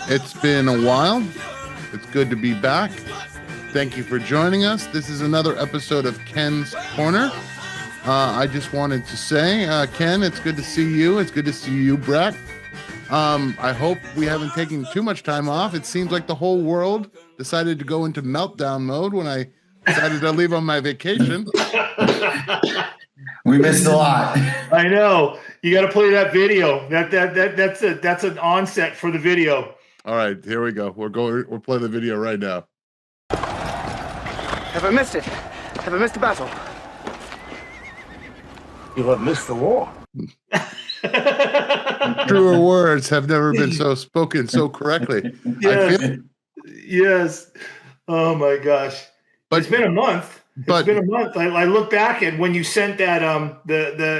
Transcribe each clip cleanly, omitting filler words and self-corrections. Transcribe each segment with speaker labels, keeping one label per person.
Speaker 1: It's been a while. It's good to be back. Thank you for joining us. This is another episode of Ken's Corner. I just wanted to say, Ken, it's good to see you. It's good to see you, Brett. I hope we haven't taken too much time off. It seems like the whole world decided to go into meltdown mode when I decided to leave on my vacation.
Speaker 2: We missed a lot.
Speaker 3: I know. You got to play that video. That's an onset for the video.
Speaker 1: All right, here we go. We'll play the video right now.
Speaker 4: Have I missed it? Have I missed the battle?
Speaker 5: You have missed the war.
Speaker 1: Truer words have never been so spoken so correctly.
Speaker 3: Yes. Yes. Oh my gosh. But it's been a month. It's been a month. I look back at when you sent that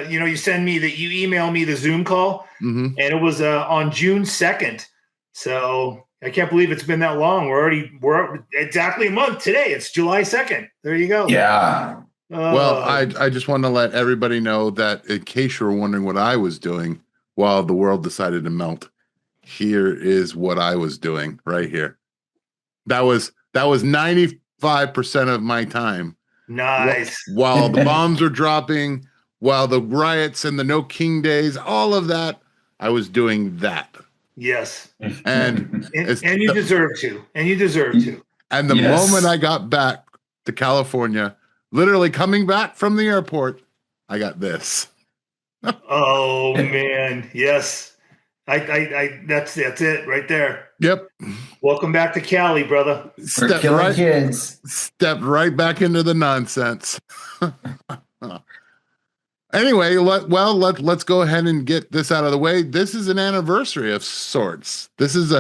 Speaker 3: you email me the Zoom call, and it was on June 2nd. So I can't believe it's been that long. We're exactly a month today. It's July 2nd. There you go.
Speaker 2: Yeah.
Speaker 1: Well, I just want to let everybody know that in case you were wondering what I was doing while the world decided to melt, here is what I was doing right here. That was 95% of my time.
Speaker 3: Nice.
Speaker 1: While the bombs were dropping, while the riots and the No King days, all of that, I was doing that.
Speaker 3: Yes.
Speaker 1: And
Speaker 3: you deserve to. And you deserve to.
Speaker 1: And the moment I got back to California, literally coming back from the airport, I got this.
Speaker 3: Oh man, yes. I that's it right there.
Speaker 1: Yep.
Speaker 3: Welcome back to Cali, brother.
Speaker 2: We're killing kids.
Speaker 1: Stepped right back into the nonsense. Anyway, let's go ahead and get this out of the way. This is an anniversary of sorts. This is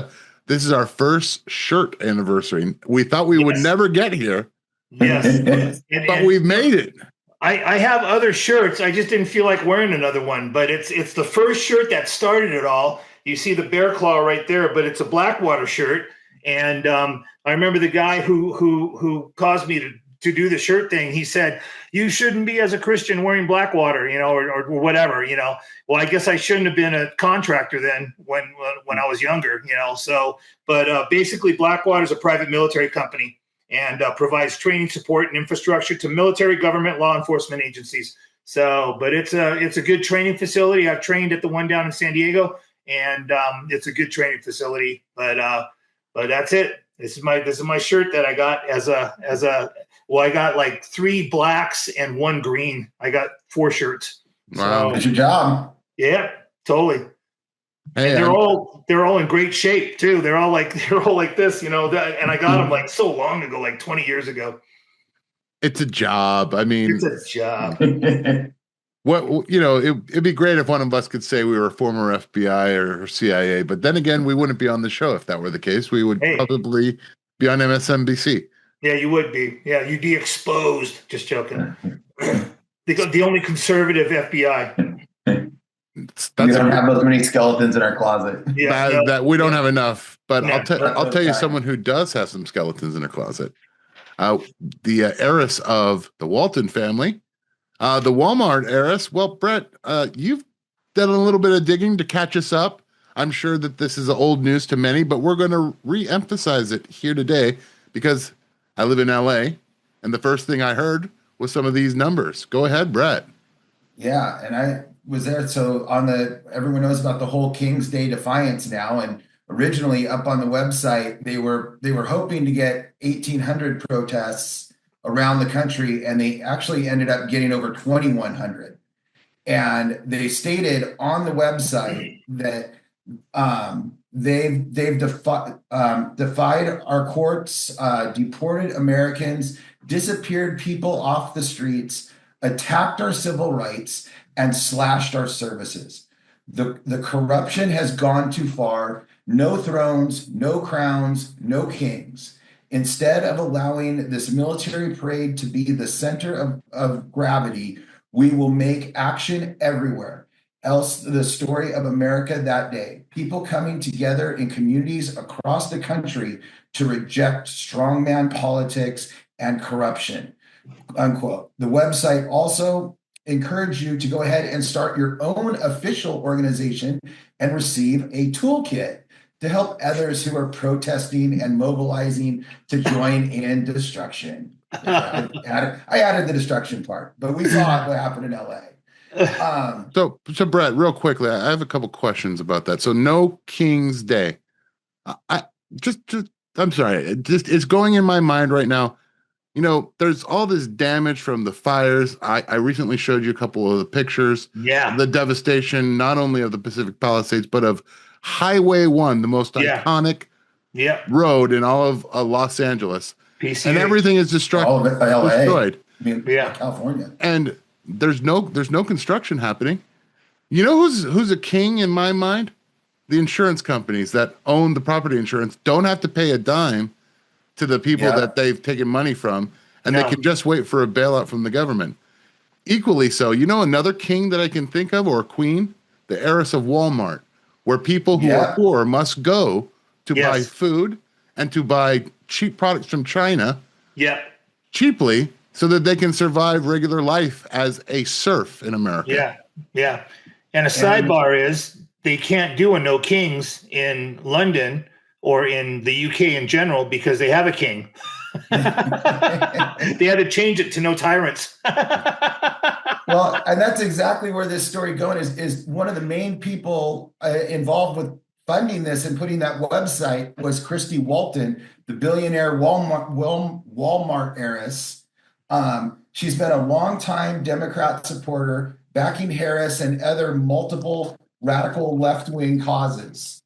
Speaker 1: our first shirt anniversary. We thought we would never get here.
Speaker 3: Yes.
Speaker 1: But we've made it.
Speaker 3: I have other shirts. I just didn't feel like wearing another one, but it's the first shirt that started it all. You see the bear claw right there, but it's a Blackwater shirt. And I remember the guy who caused me to do the shirt thing. He said, "You shouldn't be as a Christian wearing Blackwater, or whatever, Well, I guess I shouldn't have been a contractor then when I was younger, So, but basically, Blackwater is a private military company and provides training, support, and infrastructure to military, government, law enforcement agencies. So, but it's a good training facility. I've trained at the one down in San Diego, and it's a good training facility. But that's it. This is my shirt that I got as a. Well, I got like 3 blacks and 1 green. I got 4 shirts.
Speaker 1: Wow,
Speaker 2: that's your job.
Speaker 3: Yeah, totally.
Speaker 1: Hey,
Speaker 3: and they're all in great shape too. They're all like this, and I got them like so long ago, like 20 years ago.
Speaker 1: It's a job. I mean,
Speaker 3: it's a job.
Speaker 1: It'd be great if one of us could say we were a former FBI or CIA, but then again, we wouldn't be on the show if that were the case. We would probably be on MSNBC.
Speaker 3: Yeah, you would be. Yeah, you'd be exposed. Just joking. The only conservative FBI.
Speaker 2: We don't have as many skeletons in our closet.
Speaker 3: Yeah,
Speaker 1: that we don't have enough. But I'll tell you someone who does have some skeletons in her closet. The heiress of the Walton family, the Walmart heiress. Well, Brett, you've done a little bit of digging to catch us up. I'm sure that this is old news to many, but we're going to re-emphasize it here today because I live in LA, and the first thing I heard was some of these numbers. Go ahead, Brett.
Speaker 2: Yeah, and I was there. So everyone knows about the whole King's Day Defiance now, and originally up on the website, they were hoping to get 1,800 protests around the country, and they actually ended up getting over 2,100. And they stated on the website that they've defied our courts, deported Americans, disappeared people off the streets, attacked our civil rights, and slashed our services. The corruption has gone too far. No thrones, no crowns, no kings. Instead of allowing this military parade to be the center of gravity, we will make action everywhere. Else the story of America that day. People coming together in communities across the country to reject strongman politics and corruption, unquote. The website also encouraged you to go ahead and start your own official organization and receive a toolkit to help others who are protesting and mobilizing to join in destruction. I added the destruction part, but we saw what happened in LA.
Speaker 1: So Brett, real quickly, I have a couple questions about that. So no King's Day. I'm sorry, it's going in my mind right now. You know, there's all this damage from the fires. I recently showed you a couple of the pictures.
Speaker 3: Yeah.
Speaker 1: The devastation, not only of the Pacific Palisades, but of Highway 1, the most iconic road in all of Los Angeles.
Speaker 3: PCH.
Speaker 1: And everything is destroyed.
Speaker 2: I mean, California.
Speaker 1: And there's no construction happening. You know who's a king in my mind? The insurance companies that own the property insurance don't have to pay a dime to the people that they've taken money from, and they can just wait for a bailout from the government. Equally so, you know, another king that I can think of, or queen, the heiress of Walmart, where people who are poor must go to buy food and to buy cheap products from China cheaply so that they can survive regular life as a serf in America.
Speaker 3: Yeah. And a sidebar is they can't do a no kings in London or in the UK in general because they have a king. They had to change it to no tyrants.
Speaker 2: Well, and that's exactly where this story going is one of the main people involved with funding this and putting that website was Christy Walton, the billionaire Walmart heiress. She's been a longtime Democrat supporter, backing Harris and other multiple radical left-wing causes.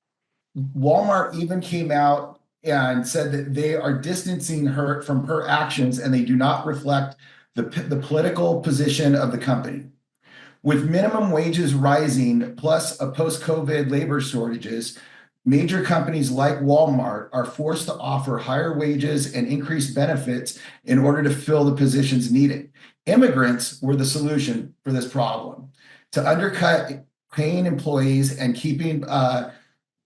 Speaker 2: Walmart even came out and said that they are distancing her from her actions and they do not reflect the political position of the company. With minimum wages rising, plus a post-COVID labor shortages, major companies like Walmart are forced to offer higher wages and increased benefits in order to fill the positions needed. Immigrants were the solution for this problem. To undercut paying employees and keeping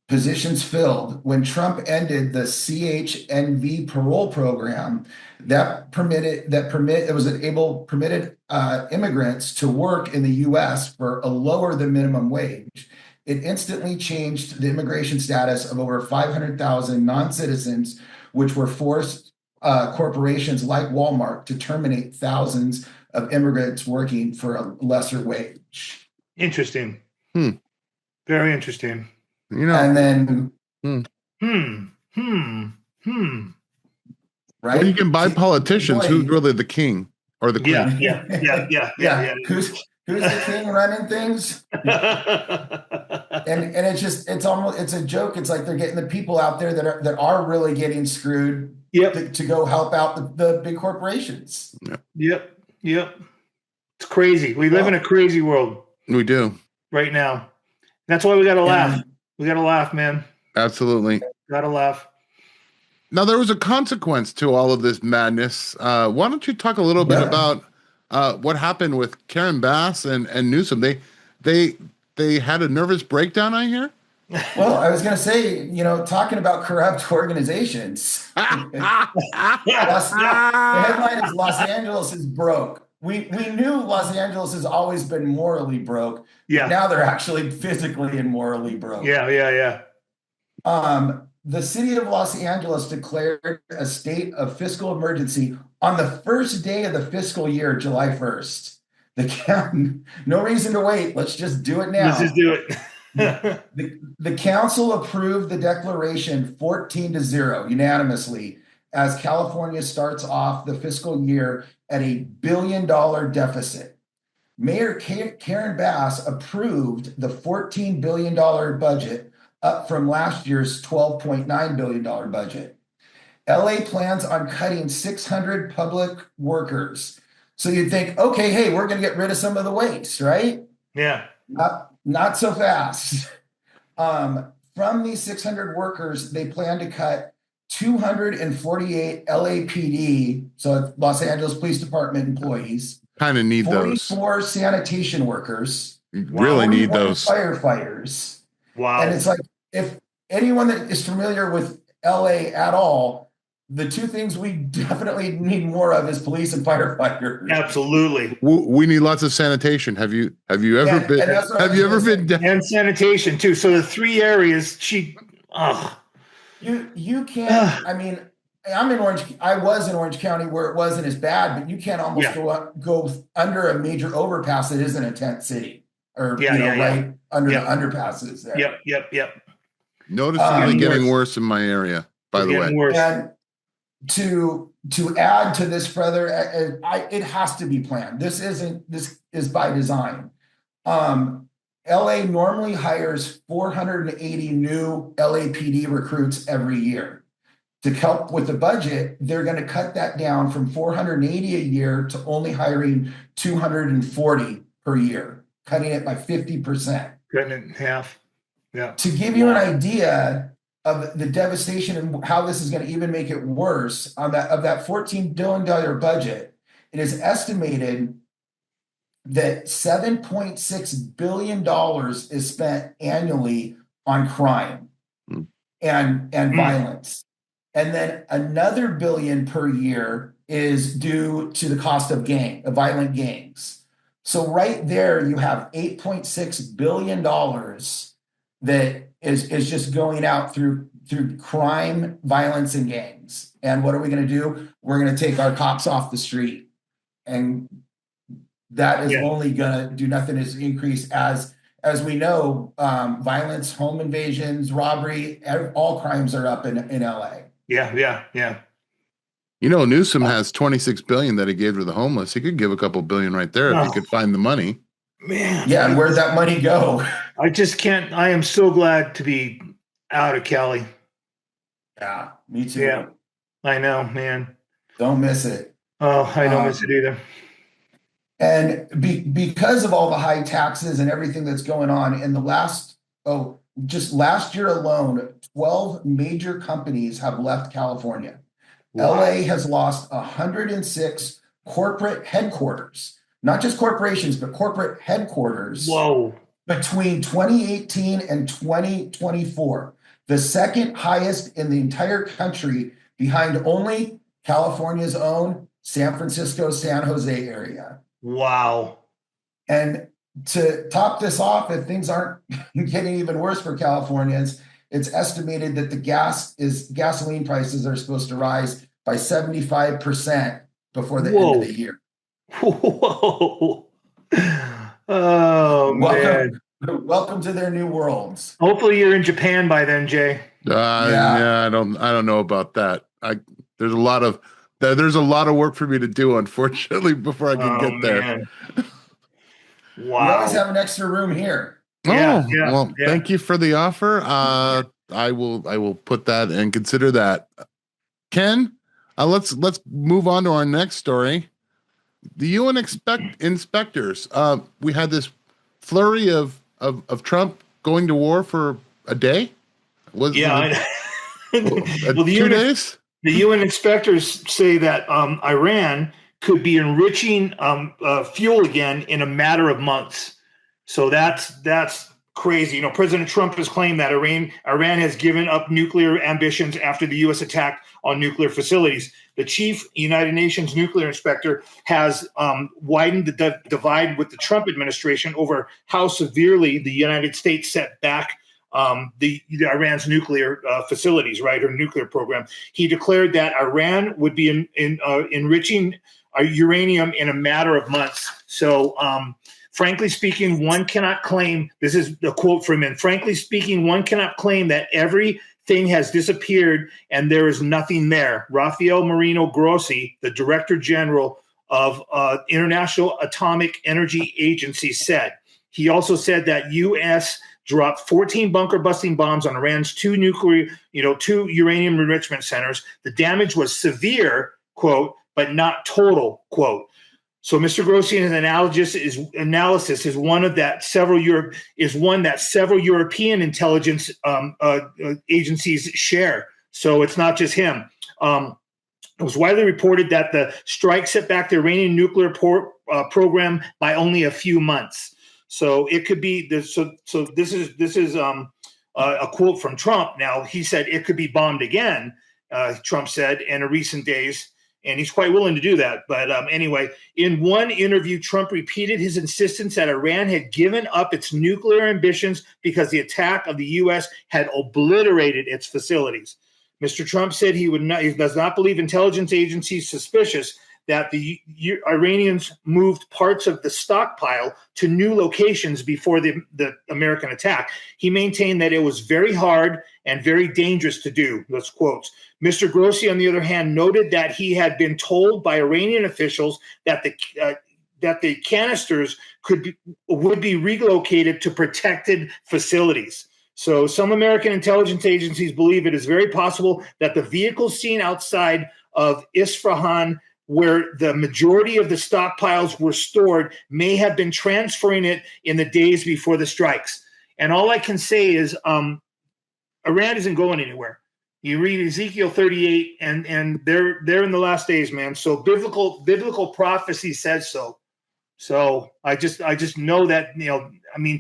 Speaker 2: positions filled, when Trump ended the CHNV parole program permitted immigrants to work in the U.S. for a lower than minimum wage. It instantly changed the immigration status of over 500,000 non-citizens, which were forced corporations like Walmart to terminate thousands of immigrants working for a lesser wage.
Speaker 3: Interesting. Very interesting.
Speaker 1: You know,
Speaker 2: and then right?
Speaker 1: Well, you can buy politicians. Who's really the king or the queen?
Speaker 2: Yeah. Who's the king running things? And it's a joke. It's like they're getting the people out there that are really getting screwed to go help out the big corporations.
Speaker 3: Yep. It's crazy. We live in a crazy world.
Speaker 1: We do
Speaker 3: right now. That's why we got to laugh. We got to laugh, man.
Speaker 1: Absolutely.
Speaker 3: Got to laugh.
Speaker 1: Now, there was a consequence to all of this madness. Why don't you talk a little bit about what happened with Karen Bass and Newsom? They had a nervous breakdown, I hear?
Speaker 2: Well, I was going to say, talking about corrupt organizations. The headline is Los Angeles is broke. We knew Los Angeles has always been morally broke.
Speaker 3: Yeah.
Speaker 2: Now they're actually physically and morally broke.
Speaker 3: Yeah.
Speaker 2: The city of Los Angeles declared a state of fiscal emergency on the first day of the fiscal year, July 1st. No reason to wait. Let's just do it now.
Speaker 3: Let's just do it.
Speaker 2: The council approved the declaration 14-0 unanimously as California starts off the fiscal year at $1 billion deficit. Mayor Karen Bass approved the $14 billion budget, up from last year's $12.9 billion budget. LA plans on cutting 600 public workers. So you'd think, okay, hey, we're going to get rid of some of the waste, right?
Speaker 3: Yeah.
Speaker 2: Not so fast. From these 600 workers, they plan to cut 248 LAPD, so Los Angeles Police Department employees.
Speaker 1: Kind of need
Speaker 2: 44 sanitation workers.
Speaker 1: You really need those.
Speaker 2: Firefighters.
Speaker 3: Wow.
Speaker 2: And it's like, if anyone that is familiar with LA at all, the two things we definitely need more of is police and firefighters.
Speaker 3: Absolutely.
Speaker 1: We need lots of sanitation. Have you ever been? Have you ever been?
Speaker 3: And sanitation too. So the three areas Oh,
Speaker 2: You can't. I mean, I'm in Orange. I was in Orange County where it wasn't as bad, but you can't almost go under a major overpass that isn't a tent city, or right under the underpasses there.
Speaker 3: Yep.
Speaker 1: Noticeably getting worse in my area, by the way.
Speaker 3: Worse.
Speaker 2: And to add to this further, it has to be planned. This is by design. LA normally hires 480 new LAPD recruits every year. To help with the budget, they're going to cut that down from 480 a year to only hiring 240 per year, cutting it by 50%.
Speaker 3: Cutting it in half. Yeah.
Speaker 2: To give you an idea of the devastation and how this is going to even make it worse, of that $14 billion budget, it is estimated that $7.6 billion is spent annually on crime and violence. And then another billion per year is due to the cost of violent gangs. So right there, you have $8.6 billion that is just going out through crime, violence, and gangs. And what are we going to do? We're going to take our cops off the street. And that is only going to do nothing is increase as we know, violence, home invasions, robbery, all crimes are up in LA.
Speaker 3: Yeah.
Speaker 1: Newsom has $26 billion that he gave to the homeless. He could give a couple billion right there if he could find the money.
Speaker 3: Man.
Speaker 2: Yeah, and where'd that money go?
Speaker 3: I just can't. I am so glad to be out of Cali.
Speaker 2: Yeah, me too.
Speaker 3: Yeah, I know, man.
Speaker 2: Don't miss it.
Speaker 3: Oh, I don't miss it either.
Speaker 2: And because of all the high taxes and everything that's going on in just last year alone, 12 major companies have left California. Wow. LA has lost 106 corporate headquarters, not just corporations, but corporate headquarters.
Speaker 3: Whoa.
Speaker 2: Between 2018 and 2024, the second highest in the entire country, behind only California's own San Francisco, San Jose area.
Speaker 3: Wow.
Speaker 2: And to top this off, if things aren't getting even worse for Californians, it's estimated that the gasoline prices are supposed to rise by 75% before the end of the year.
Speaker 3: Whoa. Oh, man.
Speaker 2: Welcome to their new worlds.
Speaker 3: Hopefully you're in Japan by then, Jay.
Speaker 1: Yeah, I don't know about that. There's a lot of work for me to do, unfortunately, before I can get there.
Speaker 2: Wow. We always have an extra room here.
Speaker 1: Thank you for the offer. I will put that and consider that. Ken, let's move on to our next story. The UN inspectors. We had this flurry of Trump going to war for a day. Was 2 days?
Speaker 3: The UN inspectors say that Iran could be enriching fuel again in a matter of months. So that's crazy. President Trump has claimed that Iran has given up nuclear ambitions after the U.S. attack on nuclear facilities. The chief United Nations nuclear inspector has widened the divide with the Trump administration over how severely the United States set back the Iran's nuclear facilities, right, her nuclear program. He declared that Iran would be enriching uranium in a matter of months. So, frankly speaking, one cannot claim, this is a quote from him, frankly speaking, one cannot claim that everything has disappeared and there is nothing there. Rafael Marino Grossi, the Director General of International Atomic Energy Agency, said. He also said that U.S. dropped 14 bunker-busting bombs on Iran's two uranium enrichment centers. The damage was severe, quote, but not total, quote. So Mr. Grossi's analysis is one that several European intelligence agencies share. So it's not just him. It was widely reported that the strike set back the Iranian nuclear program by only a few months. So it could be this. So this is a quote from Trump. Now he said it could be bombed again. Trump said in recent days. and he's quite willing to do that. But anyway, in one interview, Trump repeated his insistence that Iran had given up its nuclear ambitions because the attack of the U.S. had obliterated its facilities. Mr. Trump said he does not believe intelligence agencies suspicious that the Iranians moved parts of the stockpile to new locations before the American attack. He maintained that it was very hard and very dangerous to do. Those quotes. Mr. Grossi, on the other hand, noted that he had been told by Iranian officials that the canisters would be relocated to protected facilities. So some American intelligence agencies believe it is very possible that the vehicles seen outside of Isfahan, where the majority of the stockpiles were stored, may have been transferring it in the days before the strikes. And all I can say is Iran isn't going anywhere. You read Ezekiel 38, and they're in the last days, man. So biblical prophecy says so. So I just know that,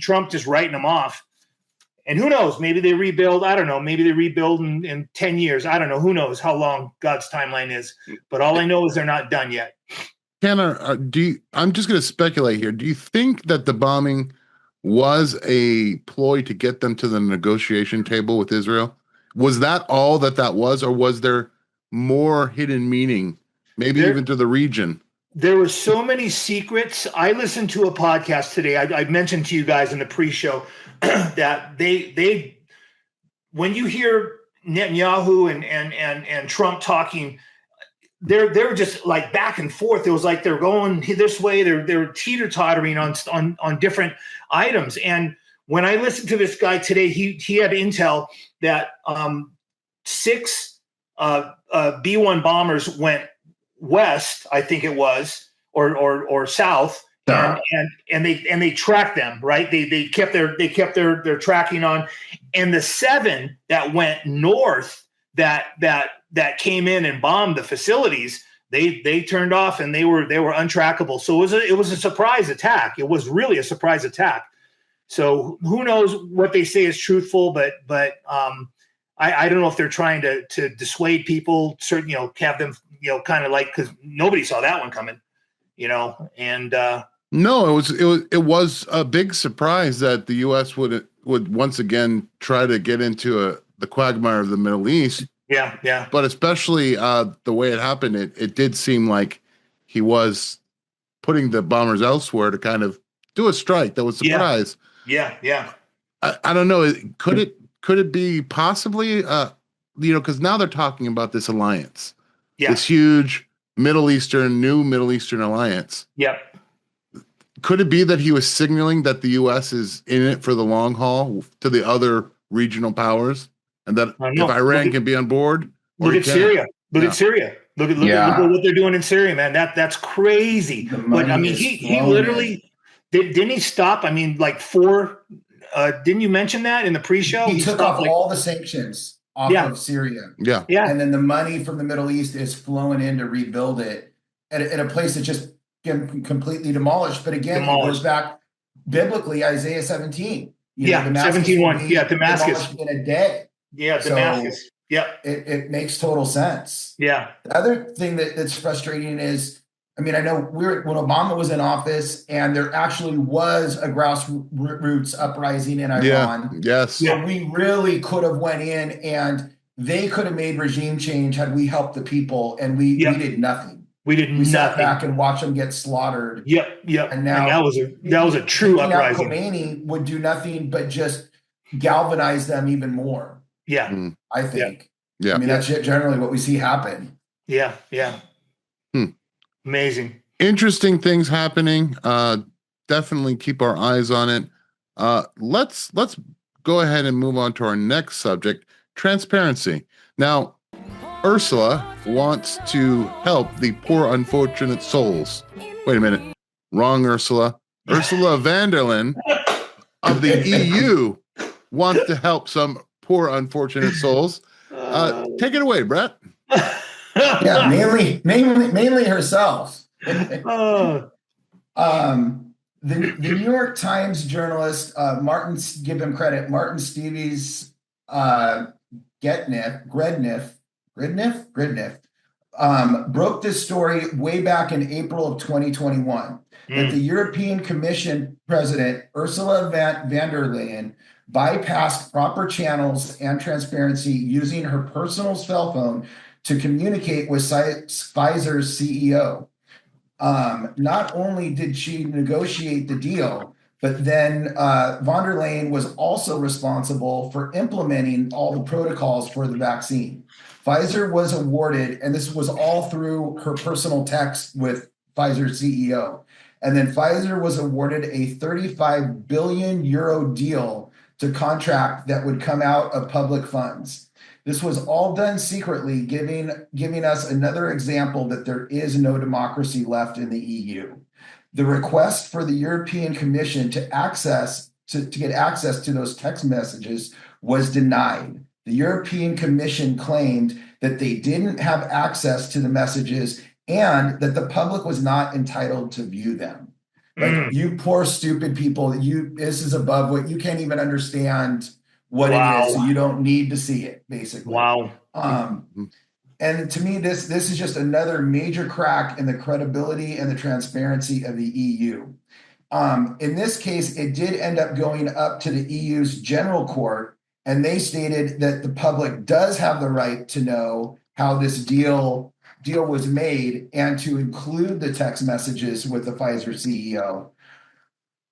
Speaker 3: Trump just writing them off. And who knows? Maybe they rebuild. I don't know. Maybe they rebuild in 10 years. I don't know. Who knows how long God's timeline is? But all I know is they're not done yet.
Speaker 1: Tanner, I'm just going to speculate here. Do you think that the bombing was a ploy to get them to the negotiation table with Israel? Was that all that was, or was there more hidden meaning, maybe even to the region?
Speaker 3: There were so many secrets. I listened to a podcast today. I mentioned to you guys in the pre-show that they when you hear Netanyahu and Trump talking, they're just like back and forth. It was like they're going this way. They're teeter-tottering on different items. And when I listened to this guy today, he had intel that 6 B-1 bombers went west, I think it was, or south, and they tracked them, right? They kept their tracking on, and the 7 that went north that came in and bombed the facilities, they turned off, and they were untrackable. So it was a surprise attack. It was really a surprise attack. So who knows what they say is truthful, but I don't know if they're trying to dissuade people, have them, kind of like, because nobody saw that one coming, and
Speaker 1: no, it was a big surprise that the U.S. would once again try to get into the quagmire of the Middle East.
Speaker 3: Yeah.
Speaker 1: But especially the way it happened, it did seem like he was putting the bombers elsewhere to kind of do a strike that was a surprise.
Speaker 3: Yeah.
Speaker 1: I don't know. Could it be possibly, because now they're talking about this alliance, this huge new Middle Eastern alliance.
Speaker 3: Yep.
Speaker 1: Could it be that he was signaling that the U.S. is in it for the long haul to the other regional powers, and that if Iran can be on board?
Speaker 3: Look at Syria. Look at Syria. Look at what they're doing in Syria, man. That's crazy. But I mean, he literally didn't he stop? I mean, like 4. Didn't you mention that in the pre-show?
Speaker 2: He took off all the sanctions off of Syria.
Speaker 1: Yeah.
Speaker 2: And then the money from the Middle East is flowing in to rebuild it at a place that's just completely demolished. But again, it goes back biblically, Isaiah 17.
Speaker 3: 17:1. Yeah, Damascus.
Speaker 2: In a day.
Speaker 3: Yeah, Damascus.
Speaker 2: So it makes total sense.
Speaker 3: Yeah.
Speaker 2: The other thing that's frustrating is, I mean, I know when Obama was in office, and there actually was a grassroots uprising in Iran.
Speaker 1: Yeah. Yes.
Speaker 2: So we really could have went in, and they could have made regime change had we helped the people, and we did nothing. We sat back and watched them get slaughtered.
Speaker 3: Yep.
Speaker 2: And now
Speaker 3: that was a true uprising.
Speaker 2: Khomeini would do nothing but just galvanize them even more.
Speaker 3: Yeah.
Speaker 2: I think.
Speaker 1: Yeah.
Speaker 2: I mean, that's generally what we see happen.
Speaker 3: Yeah. Amazing.
Speaker 1: Interesting things happening. Definitely keep our eyes on it. Let's go ahead and move on to our next subject, transparency. Now, Ursula wants to help the poor, unfortunate souls. Wait a minute. Wrong Ursula. Ursula von der Leyen of the EU wants to help some poor, unfortunate souls. Take it away, Brett.
Speaker 2: Yeah, mainly herself. The New York Times journalist Martin, give him credit, Martin Stevens Gredniff, broke this story way back in April of 2021 that the European Commission President Ursula von der Leyen bypassed proper channels and transparency using her personal cell phone to communicate with Pfizer's CEO. Not only did she negotiate the deal, but then von der Leyen was also responsible for implementing all the protocols for the vaccine. Pfizer was awarded, and this was all through her personal text with Pfizer's CEO. And then Pfizer was awarded a 35 billion euro deal to contract that would come out of public funds. This was all done secretly, giving us another example that there is no democracy left in the EU. The request for the European Commission to get access to those text messages was denied. The European Commission claimed that they didn't have access to the messages and that the public was not entitled to view them. Like, you poor stupid people, this is above what you can't even understand what it is, so you don't need to see it, basically.
Speaker 3: Wow.
Speaker 2: And to me, this is just another major crack in the credibility and the transparency of the EU. In this case, it did end up going up to the EU's General Court, and they stated that the public does have the right to know how this deal was made and to include the text messages with the Pfizer CEO.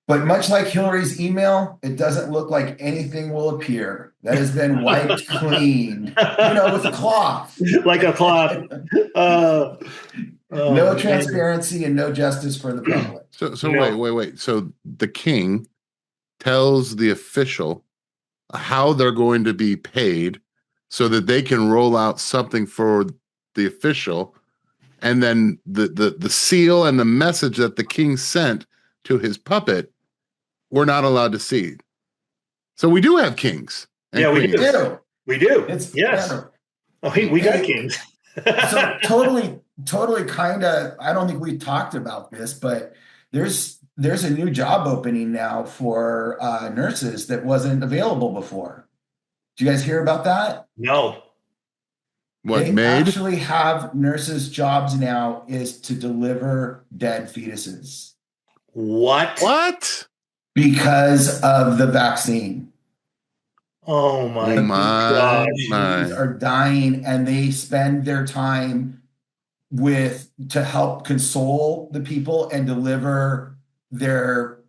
Speaker 2: But much like Hillary's email, it doesn't look like anything will appear. That has been wiped clean, with a cloth.
Speaker 3: Like a cloth.
Speaker 2: No transparency and no justice for the public.
Speaker 1: So wait. So the king tells the official how they're going to be paid so that they can roll out something for the official, and then the seal and the message that the king sent to his puppet, we're not allowed to see. So we do have kings.
Speaker 3: Yeah, we do. We do.
Speaker 2: Yes.
Speaker 3: We got kings.
Speaker 2: So totally kind of, I don't think we talked about this, but there's a new job opening now for nurses that wasn't available before. Do you guys hear about that?
Speaker 3: No.
Speaker 2: They actually have nurses' jobs now is to deliver dead fetuses.
Speaker 3: What?
Speaker 2: Because of the vaccine.
Speaker 3: Oh my God.
Speaker 2: Babies are dying, and they spend their time to help console the people and deliver their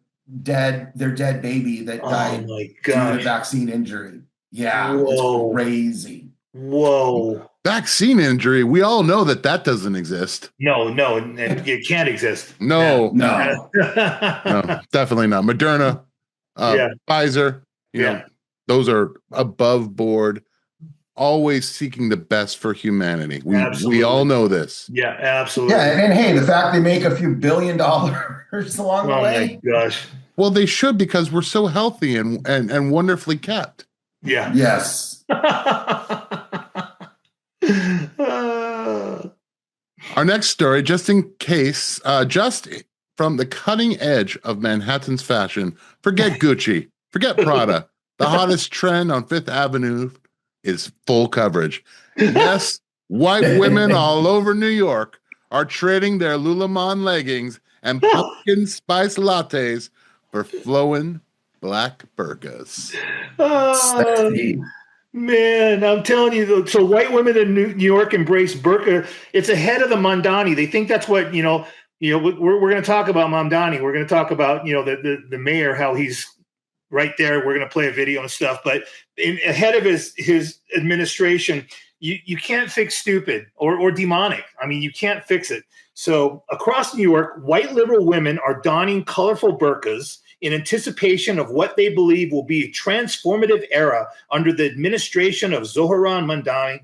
Speaker 2: dead baby that died due to vaccine injury. Yeah, it's crazy.
Speaker 3: Whoa.
Speaker 1: Vaccine injury, we all know that doesn't exist.
Speaker 3: No, it can't exist.
Speaker 1: No, definitely not. Moderna, Pfizer, those are above board, always seeking the best for humanity. We all know this.
Speaker 3: Yeah, absolutely.
Speaker 2: Yeah, and hey, the fact they make a few $1 billion along the way.
Speaker 3: Oh my gosh.
Speaker 1: Well, they should, because we're so healthy and wonderfully kept.
Speaker 3: Yeah.
Speaker 2: Yes.
Speaker 1: Our next story, just in case, just from the cutting edge of Manhattan's fashion, forget Gucci, forget Prada. The hottest trend on Fifth Avenue is full coverage. Yes, white women all over New York are trading their Lululemon leggings and pumpkin spice lattes for flowing black burqas.
Speaker 2: Sexy.
Speaker 3: Man, I'm telling you, so white women in New York embrace burqa. It's ahead of the Mamdani. They think that's what, we're going to talk about Mamdani. We're going to talk about, the mayor, how he's right there. We're going to play a video and stuff. But ahead of his administration, you can't fix stupid or demonic. I mean, you can't fix it. So across New York, white liberal women are donning colorful burqas in anticipation of what they believe will be a transformative era under the administration of Zohran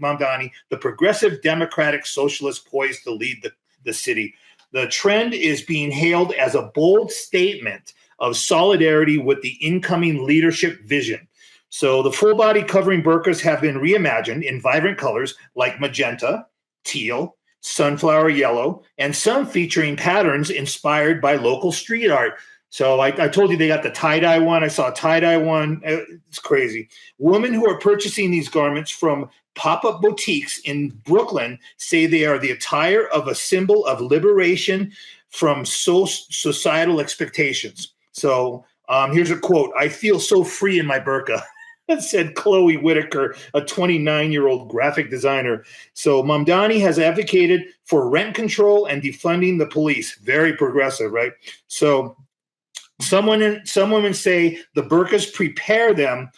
Speaker 3: Mamdani, the progressive democratic socialist poised to lead the city. The trend is being hailed as a bold statement of solidarity with the incoming leadership vision. So the full body covering burqas have been reimagined in vibrant colors like magenta, teal, sunflower yellow, and some featuring patterns inspired by local street art. So I told you they got the tie-dye one. I saw a tie-dye one. It's crazy. Women who are purchasing these garments from pop-up boutiques in Brooklyn say they are the attire of a symbol of liberation from societal expectations. So here's a quote: "I feel so free in my burqa," said Chloe Whitaker, a 29-year-old graphic designer. So Mamdani has advocated for rent control and defunding the police. Very progressive, right? So some women say the burqas prepare them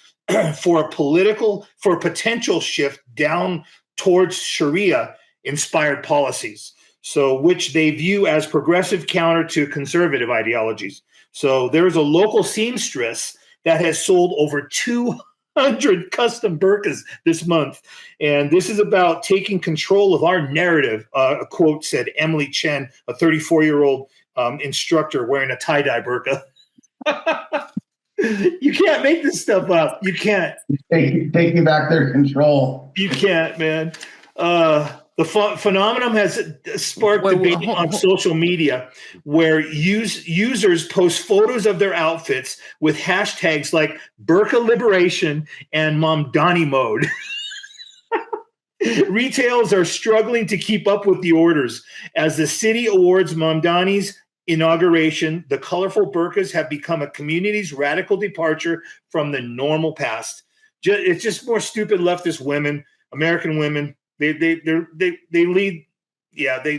Speaker 3: for a potential shift down towards Sharia-inspired policies, so which they view as progressive counter to conservative ideologies. So there's a local seamstress that has sold over 200 custom burqas this month. And this is about taking control of our narrative, a quote said Emily Chen, a 34-year-old instructor wearing a tie-dye burqa. You can't make this stuff up. You can't.
Speaker 2: Taking back their control.
Speaker 3: You can't, man. The phenomenon has sparked debate on social media where users post photos of their outfits with hashtags like burqa liberation and Mamdani mode. Retailers are struggling to keep up with the orders. As the city awards Mamdani's inauguration, the colorful burqas have become a community's radical departure from the normal past. It's just more stupid leftist women, American women. They lead. Yeah, they.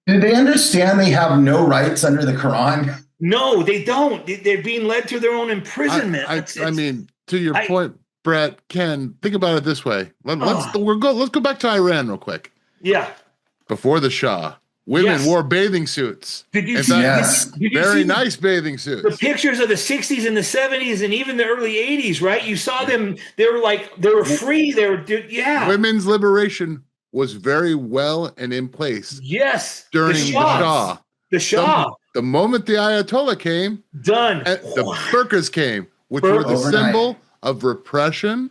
Speaker 2: Do they understand they have no rights under the Quran?
Speaker 3: No, they don't. They're being led to their own imprisonment.
Speaker 1: I mean, to your point, Brett, Ken, think about it this way. Let's go back to Iran real quick.
Speaker 3: Yeah.
Speaker 1: Before the Shah, women wore bathing suits.
Speaker 3: Did you see?
Speaker 2: Did
Speaker 3: you
Speaker 1: very
Speaker 3: see
Speaker 1: nice bathing suits.
Speaker 3: The pictures of the 60s and the 70s and even the early 80s, right? You saw them. They were free.
Speaker 1: Women's liberation was very well and in place.
Speaker 3: Yes.
Speaker 1: During the Shah.
Speaker 3: The Shah.
Speaker 1: The moment the Ayatollah came,
Speaker 3: done.
Speaker 1: The burqas came, which were the symbol of repression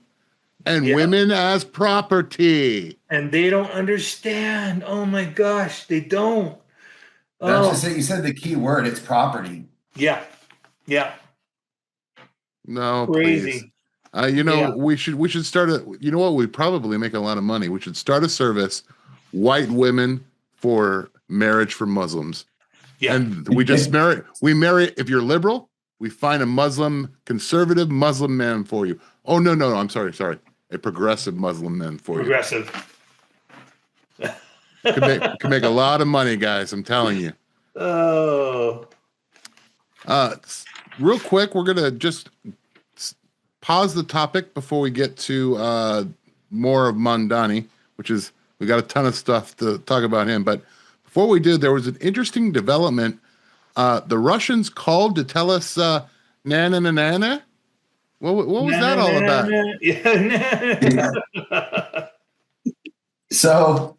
Speaker 1: and women as property.
Speaker 3: And they don't understand. Oh my gosh, they don't.
Speaker 2: That's just it. You said the key word. It's property.
Speaker 3: Yeah. Yeah.
Speaker 1: No,
Speaker 3: crazy.
Speaker 1: Please. We should start you know what? We'd probably make a lot of money. We should start a service, white women for marriage for Muslims. Yeah. And we just marry, if you're liberal, we find a conservative Muslim man for you. Oh, no, I'm sorry. A progressive Muslim man for you.
Speaker 3: Progressive.
Speaker 1: Can make a lot of money, guys. I'm telling you.
Speaker 3: Oh.
Speaker 1: Real quick, we're gonna just pause the topic before we get to more of Mamdani, we got a ton of stuff to talk about him. But before we do, there was an interesting development. The Russians called to tell us nana na nana. What was that all about?
Speaker 2: So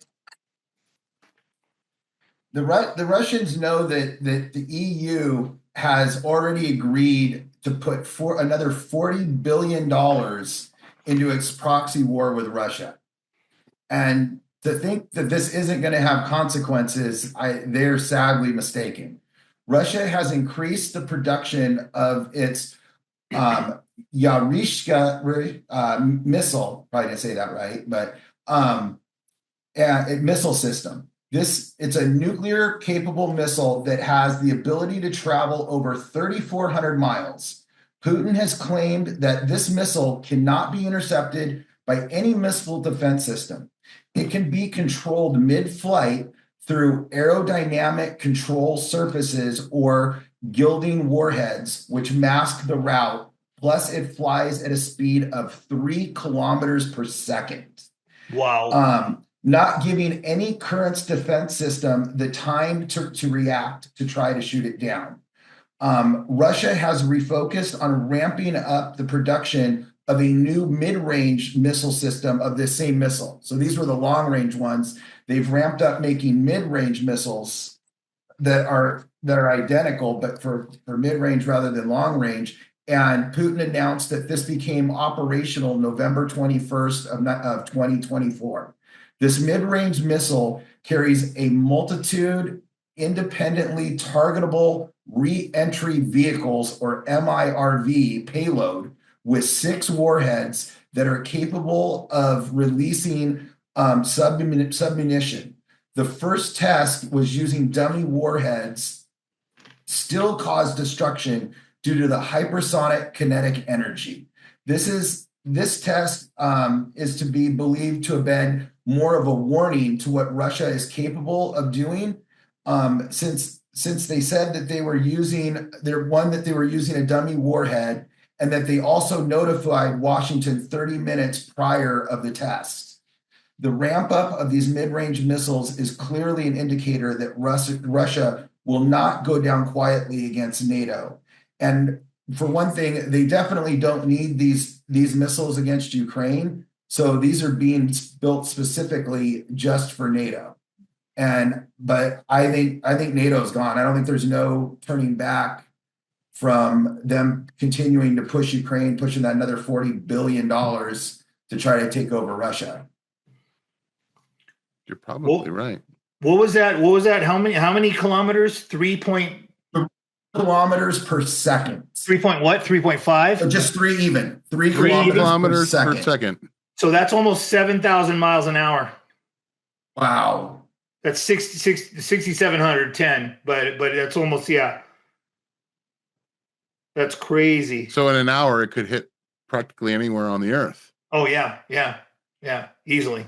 Speaker 2: the Russians know that the EU has already agreed to put another $40 billion into its proxy war with Russia. And to think that this isn't going to have consequences, they're sadly mistaken. Russia has increased the production of its Yarishka missile, probably didn't say that right, but missile system. It's a nuclear capable missile that has the ability to travel over 3,400 miles. Putin has claimed that this missile cannot be intercepted by any missile defense system. It can be controlled mid-flight through aerodynamic control surfaces or gilding warheads, which mask the route. Plus, it flies at a speed of 3 kilometers per second.
Speaker 3: Wow.
Speaker 2: Not giving any current defense system the time to react to try to shoot it down. Russia has refocused on ramping up the production of a new mid-range missile system of this same missile. So these were the long-range ones. They've ramped up making mid-range missiles that are identical, but for mid-range rather than long-range. And Putin announced that this became operational November 21st of 2024. This mid-range missile carries a multitude independently targetable re-entry vehicles, or MIRV, payload, with 6 warheads that are capable of releasing submunition. The first test was using dummy warheads, still caused destruction due to the hypersonic kinetic energy. This test is to be believed to have been more of a warning to what Russia is capable of doing, since they said that they were using a dummy warhead, and that they also notified Washington 30 minutes prior of the test. The ramp up of these mid-range missiles is clearly an indicator that Russia will not go down quietly against NATO. And for one thing, they definitely don't need these missiles against Ukraine. So these are being built specifically just for NATO. But I think NATO's gone. I don't think there's no turning back from them continuing to push Ukraine, pushing that another $40 billion to try to take over Russia.
Speaker 1: You're probably right.
Speaker 3: What was that? How many kilometers? 3
Speaker 2: kilometers per second.
Speaker 3: 3 point what? 3.5?
Speaker 2: So just 3 even. 3
Speaker 1: kilometers per second.
Speaker 3: So that's almost 7,000 miles an hour.
Speaker 2: Wow.
Speaker 3: That's 6,710, but that's almost, yeah. That's crazy.
Speaker 1: So in an hour, it could hit practically anywhere on the earth.
Speaker 3: Oh yeah. Easily.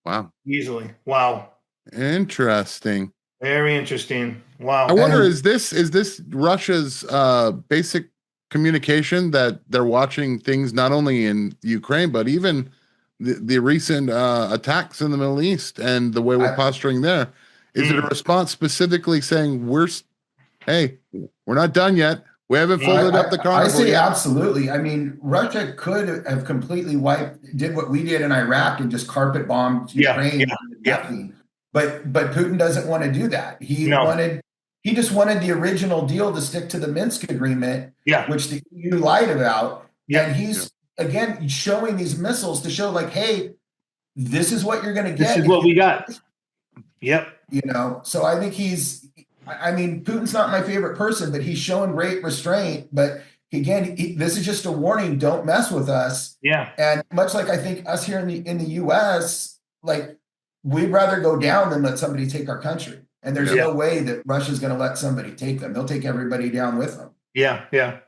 Speaker 1: Wow.
Speaker 3: Easily. Wow.
Speaker 1: Interesting.
Speaker 3: Very interesting. Wow.
Speaker 1: I wonder, is this Russia's basic communication that they're watching things not only in Ukraine, but even the recent attacks in the Middle East and the way we're posturing there? Is it a response specifically saying we're not done yet? We haven't folded up the carnival.
Speaker 2: I say
Speaker 1: yet.
Speaker 2: Absolutely. I mean, Russia could have completely did what we did in Iraq and just carpet bombed Ukraine. But Putin doesn't want to do that. He just wanted the original deal to stick to the Minsk agreement, which the EU lied about. And he's again showing these missiles to show like, hey, this is what you're going to get.
Speaker 3: This is what we got. Yep.
Speaker 2: So I think Putin's not my favorite person, but he's showing great restraint. But again, this is just a warning. Don't mess with us.
Speaker 3: Yeah.
Speaker 2: And much like I think us here in the U.S., like we'd rather go down than let somebody take our country. And there's no way that Russia's going to let somebody take them. They'll take everybody down with them. Yeah.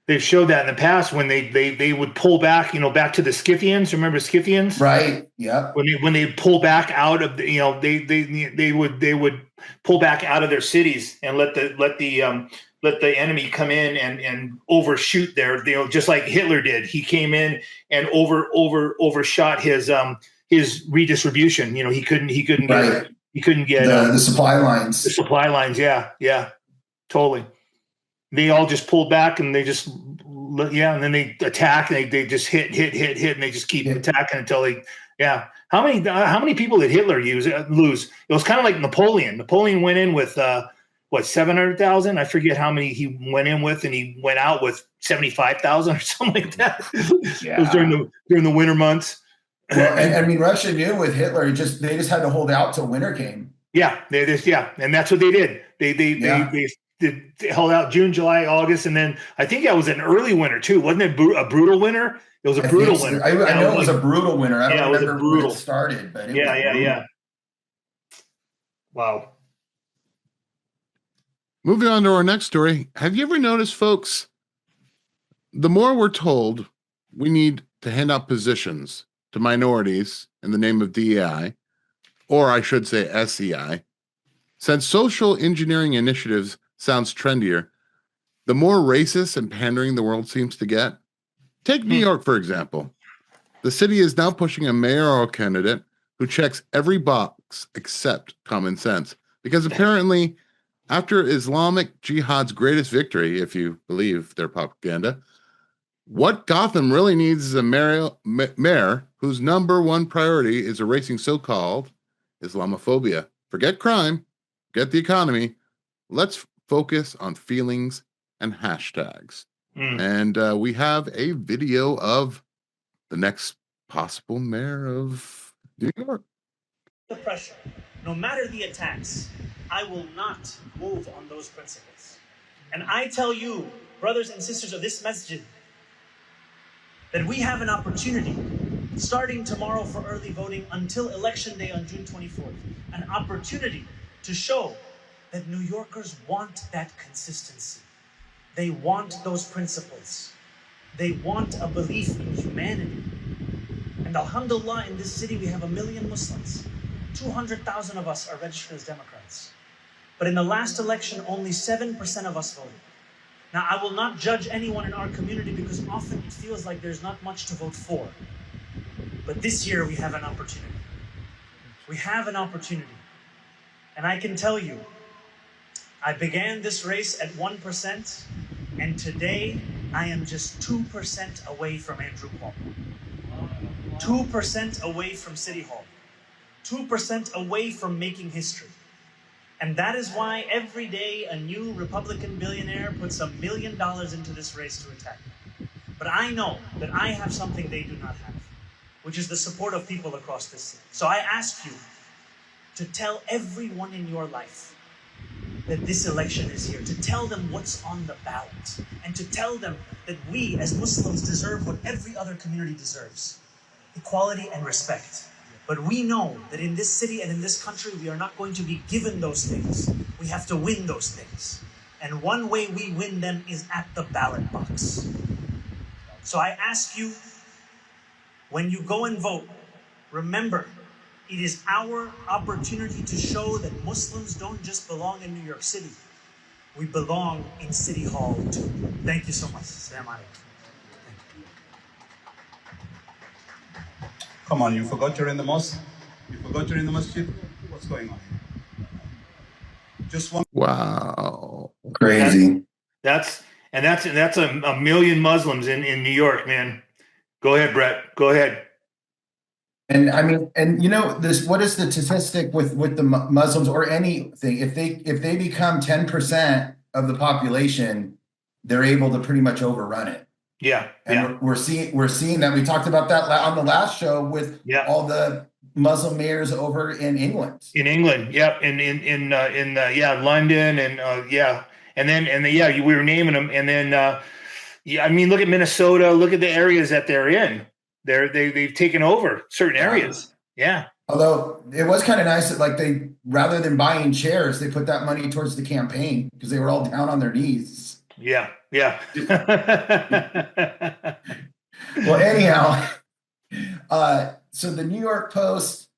Speaker 3: They've showed that in the past when they would pull back, back to the Scythians. Remember Scythians?
Speaker 2: Right. Yeah.
Speaker 3: When they pull back out of they would pull back out of their cities and let the enemy come in and overshoot just like Hitler did. He came in and overshot his redistribution. He couldn't get
Speaker 2: the supply lines.
Speaker 3: The supply lines. Yeah. Totally. They all just pulled back and they just, and then they attack and they just hit, and they just keep attacking until How many people did Hitler lose? It was kind of like Napoleon. Napoleon went in with 700,000? I forget how many he went in with, and he went out with 75,000 or something like that. It was during the winter months.
Speaker 2: Well, and Russia knew with Hitler, they just had to hold out till winter came.
Speaker 3: Yeah, and that's what they did. They held out June, July, August, and then I think that was an early winter too. Wasn't it a brutal winter? It was a brutal winter.
Speaker 2: I know it was a brutal winter. I don't remember when it started, but
Speaker 3: yeah. Wow.
Speaker 1: Moving on to our next story. Have you ever noticed, folks, the more we're told we need to hand out positions to minorities in the name of DEI, or I should say SEI, since social engineering initiatives sounds trendier, the more racist and pandering the world seems to get. Take New York, for example. The city is now pushing a mayoral candidate who checks every box except common sense, because apparently after Islamic Jihad's greatest victory, if you believe their propaganda, what Gotham really needs is a mayor whose number one priority is erasing so-called Islamophobia. Forget crime, forget the economy. Let's focus on feelings and hashtags. And we have a video of the next possible mayor of New York.
Speaker 5: The pressure, no matter the attacks, I will not move on those principles. And I tell you, brothers and sisters of this masjid, that we have an opportunity, starting tomorrow for early voting until Election Day on June 24th, an opportunity to show that New Yorkers want that consistency. They want those principles. They want a belief in humanity. And alhamdulillah, in this city, we have 1 million Muslims. 200,000 of us are registered as Democrats. But in the last election, only 7% of us voted. Now, I will not judge anyone in our community because often it feels like there's not much to vote for. But this year, we have an opportunity. We have an opportunity. And I can tell you, I began this race at 1%, and today I am just 2% away from Andrew Cuomo. 2% away from City Hall. 2% away from making history. And that is why every day a new Republican billionaire puts $1 million into this race to attack me. But I know that I have something they do not have, which is the support of people across this city. So I ask you to tell everyone in your life that this election is here, to tell them what's on the ballot, and to tell them that we as Muslims deserve what every other community deserves: equality and respect. But we know that in this city and in this country, we are not going to be given those things. We have to win those things. And one way we win them is at the ballot box. So I ask you, when you go and vote, remember, it is our opportunity to show that Muslims don't just belong in New York City. We belong in City Hall too. Thank you so much. Assalamu alaikum.
Speaker 6: Come on, you forgot you're in the mosque? You forgot you're in the masjid? What's going on? Just one.
Speaker 1: Wow.
Speaker 2: Crazy.
Speaker 3: That's a million Muslims in New York, man. Go ahead, Brett. Go ahead.
Speaker 2: And I mean, and you know, this, what is the statistic with the Muslims or anything? If they become 10% of the population, they're able to pretty much overrun it.
Speaker 3: Yeah.
Speaker 2: And we're seeing that. We talked about that on the last show with all the Muslim mayors over in England.
Speaker 3: In England, yep. In London, and we were naming them, and then I mean, look at Minnesota. Look at the areas that they're in. They've taken over certain areas. Yeah. Although
Speaker 2: it was kind of nice that, like, they, rather than buying chairs, they put that money towards the campaign because they were all down on their knees.
Speaker 3: Yeah.
Speaker 2: Well, anyhow, so the New York Post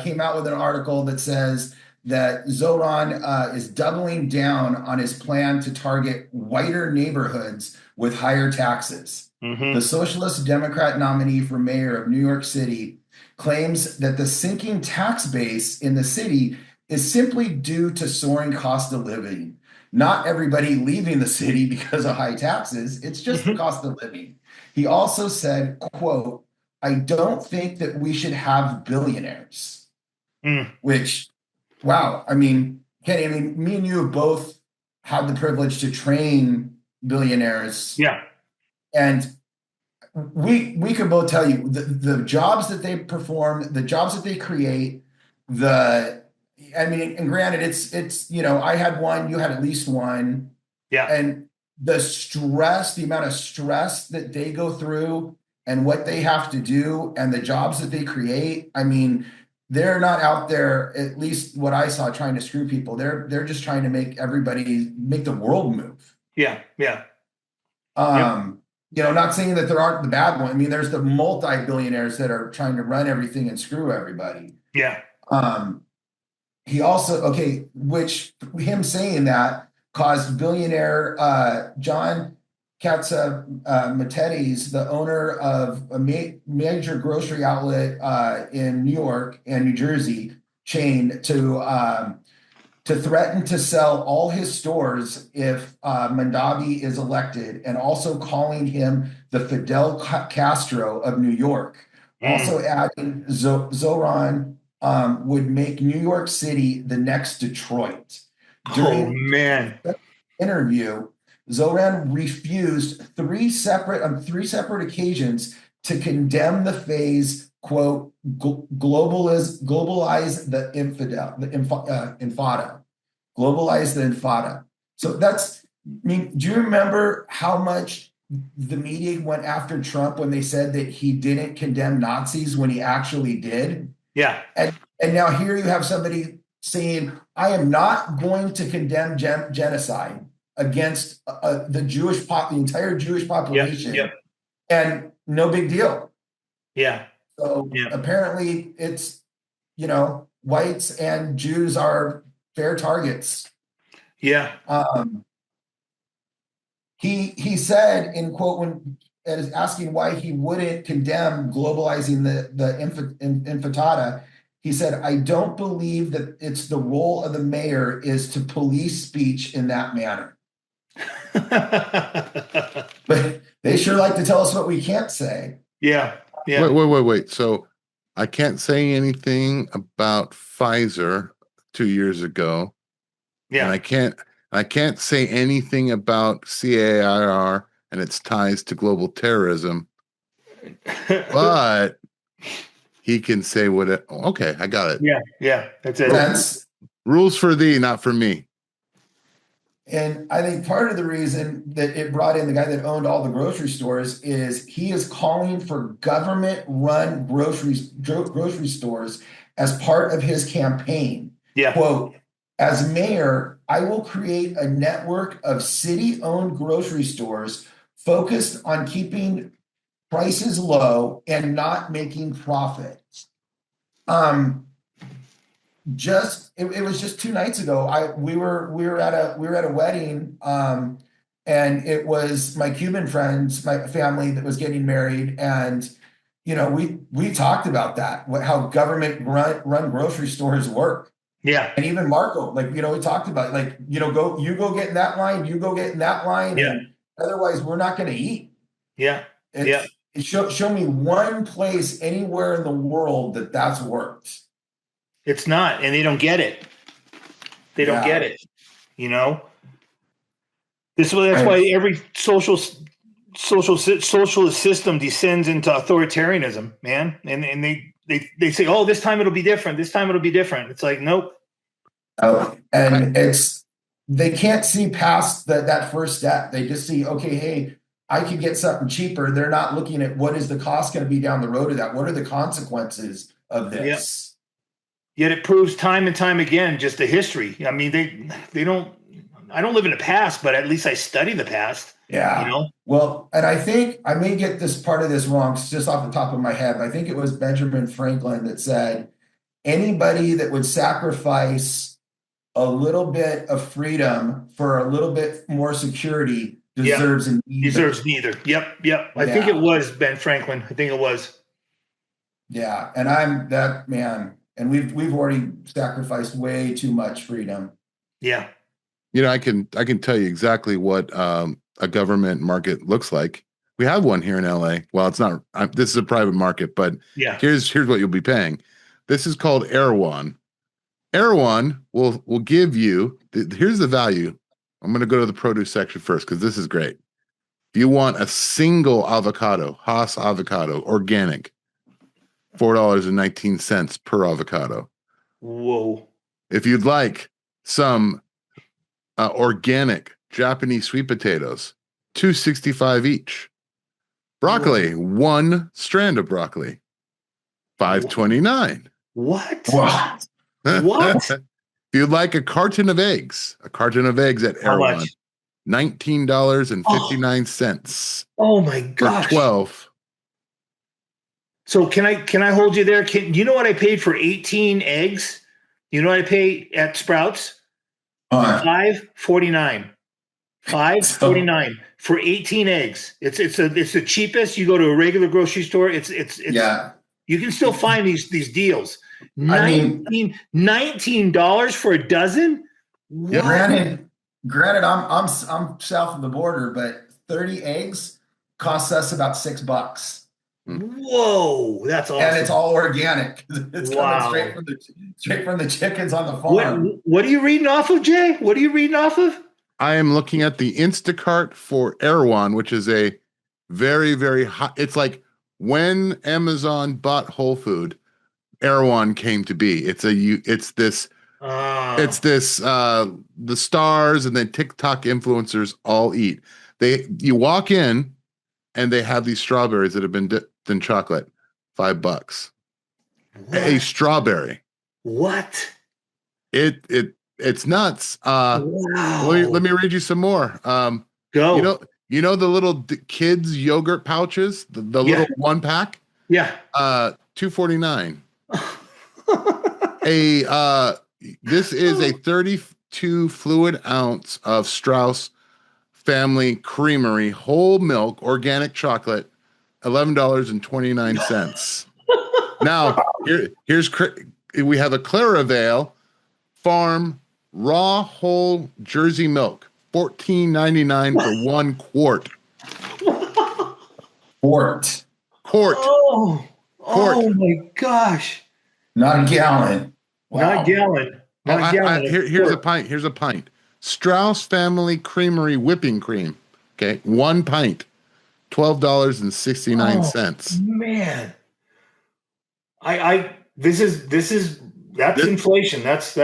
Speaker 2: came out with an article that says that Zoran is doubling down on his plan to target whiter neighborhoods with higher taxes. Mm-hmm. The Socialist Democrat nominee for mayor of New York City claims that the sinking tax base in the city is simply due to soaring cost of living. Not everybody leaving the city because of high taxes. It's just the cost of living. He also said, quote, "I don't think that we should have billionaires." Which, wow. I mean, Kenny, me and you have both had the privilege to train billionaires.
Speaker 3: Yeah.
Speaker 2: And we could both tell you the jobs that they perform, the jobs that they create, and granted, it's I had one, you had at least one.
Speaker 3: Yeah.
Speaker 2: And the amount of stress that they go through and what they have to do and the jobs that they create, I mean, they're not out there, at least what I saw, trying to screw people. They're just trying to make the world move.
Speaker 3: Yeah.
Speaker 2: Not saying that there aren't the bad ones. I mean, there's the multi-billionaires that are trying to run everything and screw everybody.
Speaker 3: Yeah.
Speaker 2: He also, which him saying that caused billionaire John Catsimatidis, the owner of a major grocery outlet in New York and New Jersey chain, to threaten to sell all his stores if Mondavi is elected, and also calling him the Fidel Castro of New York. Also adding Zoran would make New York City the next Detroit. During the interview, Zoran refused three separate occasions to condemn the phase, quote, globalize the infada. Globalize the infada. So do you remember how much the media went after Trump when they said that he didn't condemn Nazis when he actually did.
Speaker 3: Yeah.
Speaker 2: And now here you have somebody saying, I am not going to condemn genocide against the entire Jewish population.
Speaker 3: Yep.
Speaker 2: And no big deal.
Speaker 3: Yeah.
Speaker 2: So apparently it's, whites and Jews are fair targets.
Speaker 3: Yeah.
Speaker 2: He said, in quote, when asking why he wouldn't condemn globalizing the intifada, he said, I don't believe that it's the role of the mayor is to police speech in that manner. But they sure like to tell us what we can't say.
Speaker 3: Yeah. Yeah.
Speaker 1: Wait. So I can't say anything about Pfizer 2 years ago.
Speaker 3: Yeah.
Speaker 1: And I can't say anything about CAIR and its ties to global terrorism. But he can say okay, I got it.
Speaker 3: Yeah. That's it.
Speaker 2: That's
Speaker 1: rules for thee, not for me.
Speaker 2: And I think part of the reason that it brought in the guy that owned all the grocery stores is he is calling for government-run grocery stores as part of his campaign.
Speaker 3: Yeah.
Speaker 2: Quote, as mayor, I will create a network of city-owned grocery stores focused on keeping prices low and not making profits. It was just 2 nights ago. We were at a wedding, and it was my Cuban friends, my family that was getting married, and we talked about that, how government run grocery stores work.
Speaker 3: Yeah.
Speaker 2: And even Marco, we talked about go get in that line, you go get in that line, and otherwise we're not going to eat.
Speaker 3: Yeah.
Speaker 2: Show me one place anywhere in the world that's worked.
Speaker 3: It's not, and they don't get it. They don't get it. That's why every socialist system descends into authoritarianism, man. And they say, oh, this time it'll be different. This time it'll be different. It's like, nope.
Speaker 2: Oh, and they can't see past that first step. They just see, okay, hey, I can get something cheaper. They're not looking at what is the cost going to be down the road of that. What are the consequences of this?
Speaker 3: Yet it proves time and time again just the history. I mean, they don't. I don't live in the past, but at least I study the past.
Speaker 2: Yeah. Well, and I think I may get this part of this wrong, just off the top of my head. But I think it was Benjamin Franklin that said anybody that would sacrifice a little bit of freedom for a little bit more security deserves neither. Yep. I think it was Ben Franklin. I think it was. Yeah, and I'm that man. And we've already sacrificed way too much freedom.
Speaker 3: Yeah.
Speaker 1: I can tell you exactly what a government market looks like. We have one here in LA. Well, it's not. This is a private market, but here's what you'll be paying. This is called Erewhon. Erewhon will give you. Here's the value. I'm going to go to the produce section first because this is great. If you want a single avocado, Hass avocado, organic, $4.19 per avocado.
Speaker 3: Whoa.
Speaker 1: If you'd like some organic Japanese sweet potatoes, $2.65 each. Broccoli, one strand of broccoli, $5.29.
Speaker 3: What?
Speaker 2: What?
Speaker 1: If you'd like a carton of eggs at Erewhon, $19.59.
Speaker 3: Oh my gosh.
Speaker 1: For 12.
Speaker 3: So can I hold you there? You know what I paid for 18 eggs? You know what I pay at Sprouts? $5.49. $5.49 for 18 eggs. It's the cheapest. You go to a regular grocery store. It's you can still find these deals. $19 for a dozen.
Speaker 2: Granted, I'm south of the border, but 30 eggs costs us about $6.
Speaker 3: Whoa, that's awesome!
Speaker 2: And it's all organic. It's coming straight from the chickens on the farm.
Speaker 3: What are you reading off of, Jay? What are you reading off of?
Speaker 1: I am looking at the Instacart for Erewhon, which is a very, very high. It's like when Amazon bought Whole Food, Erewhon came to be. The stars and then TikTok influencers all eat. You walk in and they have these strawberries that have been dipped in chocolate. $5. A strawberry.
Speaker 3: What?
Speaker 1: It's nuts.
Speaker 3: Wow.
Speaker 1: Let me read you some more.
Speaker 3: Go.
Speaker 1: You know the little kids yogurt pouches, the little 1-pack.
Speaker 3: Yeah.
Speaker 1: $2.49. This is a 32 fluid ounce of Strauss Family Creamery whole milk organic chocolate, $11.29. Now we have a Claravale Farm raw whole Jersey milk, $14.99 for 1 quart.
Speaker 2: Quart.
Speaker 3: Oh my gosh!
Speaker 2: Not a gallon. Wow.
Speaker 3: Not a gallon. Not a gallon.
Speaker 1: Here's a pint. Here's a pint. Strauss Family Creamery whipping cream. Okay, 1 pint, $12.69.
Speaker 3: Man, that's inflation.
Speaker 1: That's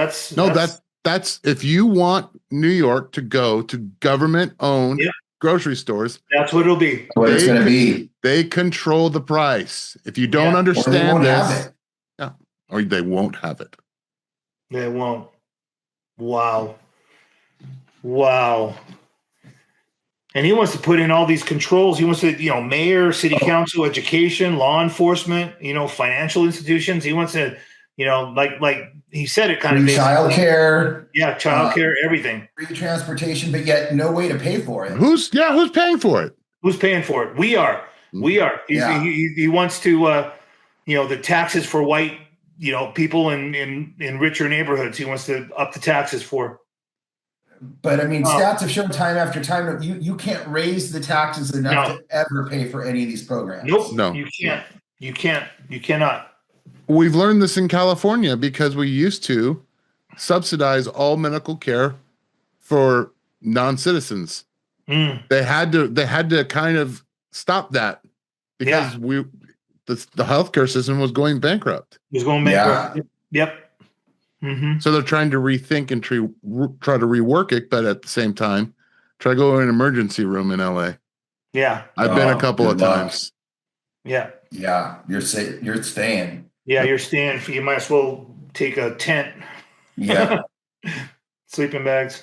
Speaker 1: if you want New York to go to government-owned grocery stores.
Speaker 3: That's what it'll be.
Speaker 2: What it's going to be.
Speaker 1: They control the price. If you don't understand this, or they won't have it.
Speaker 3: They won't. Wow. And he wants to put in all these controls. He wants to, mayor, city council, education, law enforcement, financial institutions. He wants to, like he said it kind of.
Speaker 2: Child care.
Speaker 3: Yeah, child care, everything.
Speaker 2: Free transportation, but yet no way to pay for it.
Speaker 1: Who's paying for it?
Speaker 3: Who's paying for it? We are. He wants to, the taxes for white, people in richer neighborhoods. He wants to up the taxes for.
Speaker 2: But I mean, stats have shown time after time that you can't raise the taxes enough to ever pay for any of these programs.
Speaker 3: Nope.
Speaker 1: No,
Speaker 3: you can't. You cannot.
Speaker 1: We've learned this in California because we used to subsidize all medical care for non-citizens. They had to kind of stop that because the healthcare system was going bankrupt.
Speaker 3: It was going bankrupt. Yep. Mm-hmm.
Speaker 1: So they're trying to rethink and try to rework it, but at the same time, try to go in an emergency room in LA.
Speaker 3: Yeah,
Speaker 1: I've been a couple of times.
Speaker 3: Yeah,
Speaker 2: you're staying.
Speaker 3: Yeah, you're staying. You might as well take a tent.
Speaker 2: Yeah,
Speaker 3: sleeping bags.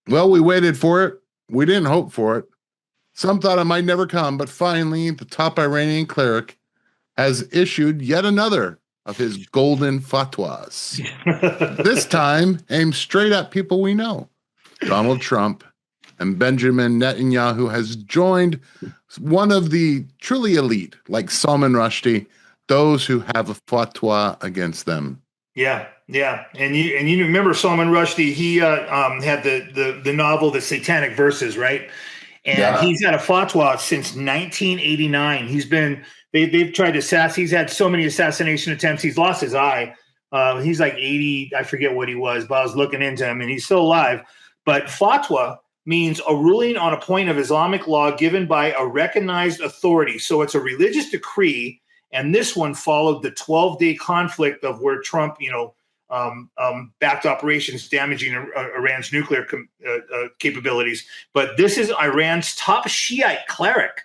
Speaker 1: Well, we waited for it. We didn't hope for it. Some thought it might never come, but finally, the top Iranian cleric has issued yet another of his golden fatwas. This time aimed straight at people we know. Donald Trump and Benjamin Netanyahu has joined one of the truly elite, like Salman Rushdie, those who have a fatwa against them.
Speaker 3: Yeah. And you remember Salman Rushdie, he had the novel The Satanic Verses, right? And he's had a fatwa since 1989. They've tried to assassinate. He's had so many assassination attempts. He's lost his eye. He's like 80. I forget what he was, but I was looking into him, and he's still alive. But fatwa means a ruling on a point of Islamic law given by a recognized authority. So it's a religious decree, and this one followed the 12-day conflict of where Trump, backed operations damaging Iran's nuclear capabilities. But this is Iran's top Shiite cleric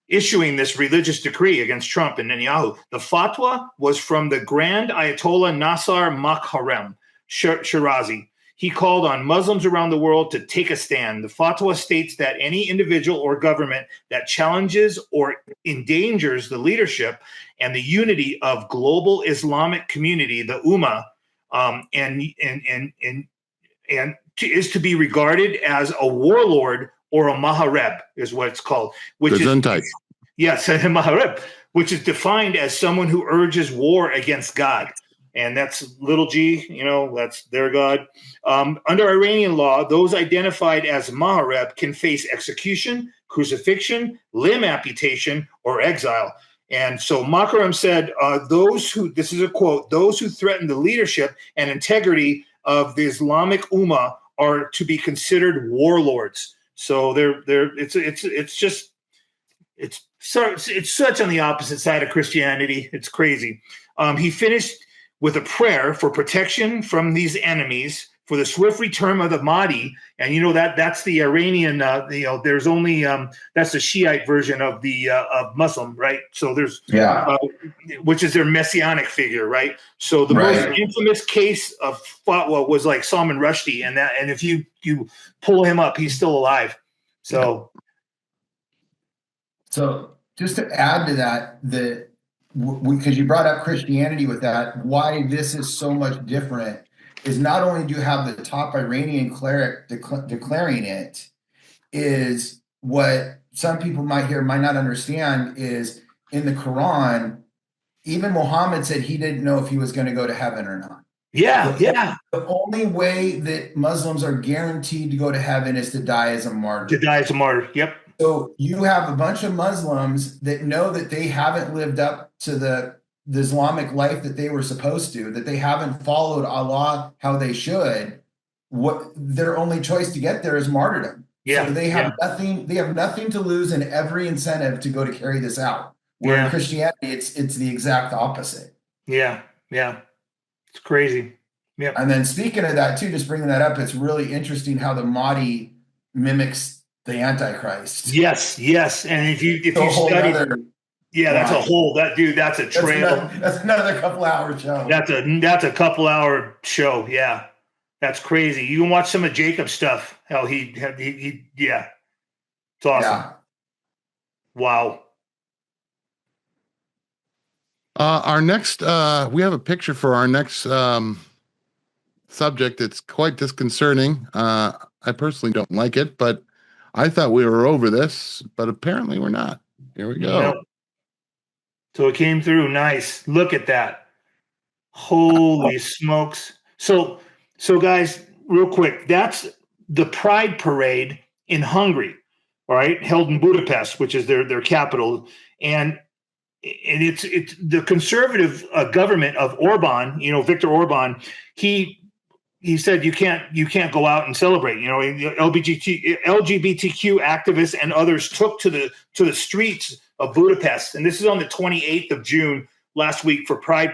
Speaker 3: issuing this religious decree against Trump and Netanyahu. The fatwa was from the Grand Ayatollah Nasser Makharem Shirazi. He called on Muslims around the world to take a stand. The fatwa states that any individual or government that challenges or endangers the leadership and the unity of global Islamic community, the Ummah, is to be regarded as a warlord or a mahareb, is what it's called. Yes, a mahareb, which is defined as someone who urges war against God. And that's little g, that's their God. Under Iranian law, those identified as mahareb can face execution, crucifixion, limb amputation, or exile. And so Makharem said, this is a quote, those who threaten the leadership and integrity of the Islamic Ummah are to be considered warlords. So it's such on the opposite side of Christianity. It's crazy. He finished with a prayer for protection from these enemies, for the swift return of the Mahdi. And that's the Iranian. There's only that's the Shiite version of the of Muslim, right? So there's which is their messianic figure, right? So the most infamous case of fatwa was like Salman Rushdie, and if you pull him up, he's still alive. So
Speaker 2: just to add to that, because you brought up Christianity with that, why this is so much different is not only do you have the top Iranian cleric declaring it, is what some people might not understand is in the Quran, even Muhammad said he didn't know if he was going to go to heaven or not.
Speaker 3: Yeah.
Speaker 2: The only way that Muslims are guaranteed to go to heaven is to die as a martyr.
Speaker 3: Yep.
Speaker 2: So you have a bunch of Muslims that know that they haven't lived up to the Islamic life that they were supposed to, that they haven't followed Allah how they should. What their only choice to get there is martyrdom.
Speaker 3: Yeah.
Speaker 2: So they have nothing. They have nothing to lose and every incentive to go to carry this out. Where in Christianity, it's the exact opposite.
Speaker 3: Yeah. It's crazy. Yeah.
Speaker 2: And then speaking of that too, just bringing that up, it's really interesting how the Mahdi mimics the Antichrist.
Speaker 3: Yes. And if you study, that's a whole that's a trail.
Speaker 2: That's another couple-hour show.
Speaker 3: That's a couple-hour show. Yeah, that's crazy. You can watch some of Jacob's stuff. How he it's awesome.
Speaker 2: Yeah.
Speaker 3: Wow.
Speaker 1: Our next, we have a picture for our next subject. It's quite disconcerting. I personally don't like it, but I thought we were over this, but apparently we're not. Here we go.
Speaker 3: Nope. So it came through. Nice. Look at that. Holy smokes. So guys, real quick, that's the Pride Parade in Hungary, all right, held in Budapest, which is their capital. And it's the conservative government of Orban, Viktor Orban, he said you can't go out and celebrate. LGBTQ activists and others took to the streets of Budapest, and this is on the 28th of June last week for Pride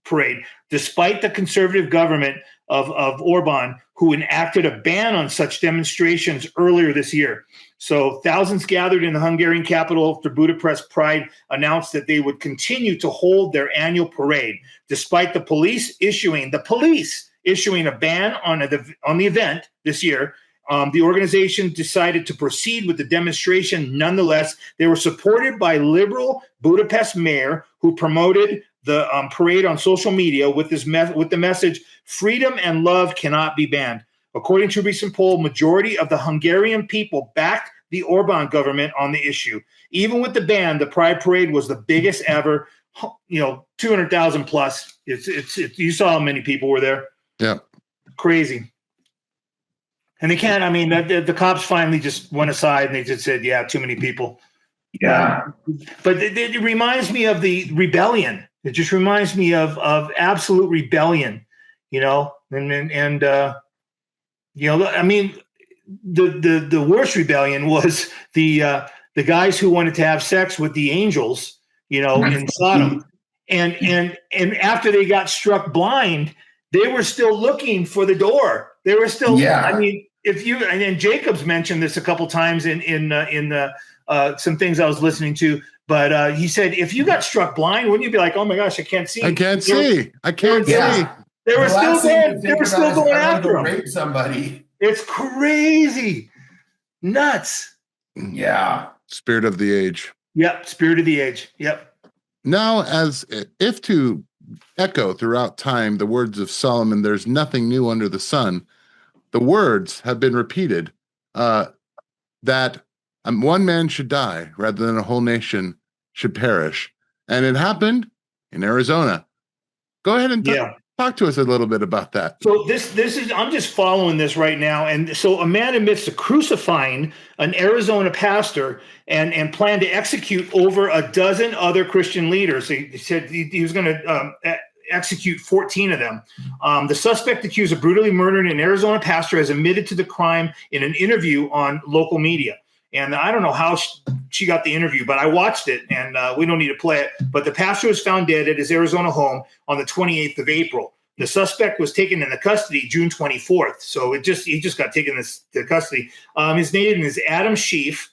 Speaker 3: Parade, despite the conservative government of Orban, who enacted a ban on such demonstrations earlier this year. So thousands gathered in the Hungarian capital after Budapest Pride announced that they would continue to hold their annual parade, despite the police issuing a ban on the event this year. The organization decided to proceed with the demonstration. Nonetheless, they were supported by liberal Budapest mayor, who promoted the parade on social media with the message, "Freedom and love cannot be banned." According to a recent poll, majority of the Hungarian people backed the Orban government on the issue. Even with the ban, the Pride Parade was the biggest ever. 200,000 plus. It's you saw how many people were there.
Speaker 1: Yeah, crazy.
Speaker 3: And they can't. I mean, the cops finally just went aside and they just said, "Yeah, too many people."
Speaker 2: Yeah,
Speaker 3: but it reminds me of the rebellion. It just reminds me of absolute rebellion, I mean, the worst rebellion was the guys who wanted to have sex with the angels, in Sodom, and after they got struck blind, they were still looking for the door. They were still, I mean, and Jacobs mentioned this a couple times in some things I was listening to, but he said, if you got struck blind, wouldn't you be like, oh my gosh, I can't see.
Speaker 1: I can't see.
Speaker 3: They were still going after him.
Speaker 2: Rape somebody.
Speaker 3: It's crazy. Nuts.
Speaker 2: Yeah.
Speaker 1: Spirit of the age.
Speaker 3: Yep. Spirit of the age. Yep.
Speaker 1: Now, as if to echo throughout time the words of Solomon, there's nothing new under the sun. The words have been repeated that one man should die rather than a whole nation should perish. And it happened in Arizona. Go ahead and talk to us a little bit about that.
Speaker 3: So this is, I'm just following this right now. And so a man admits to crucifying an Arizona pastor and planned to execute over a dozen other Christian leaders. He said he was going to execute 14 of them. The suspect accused of brutally murdering an Arizona pastor has admitted to the crime in an interview on local media. And I don't know how she got the interview, but I watched it, and we don't need to play it. But the pastor was found dead at his Arizona home on the 28th of April. The suspect was taken into custody June 24th. So he just got taken to custody. His name is Adam Schiff.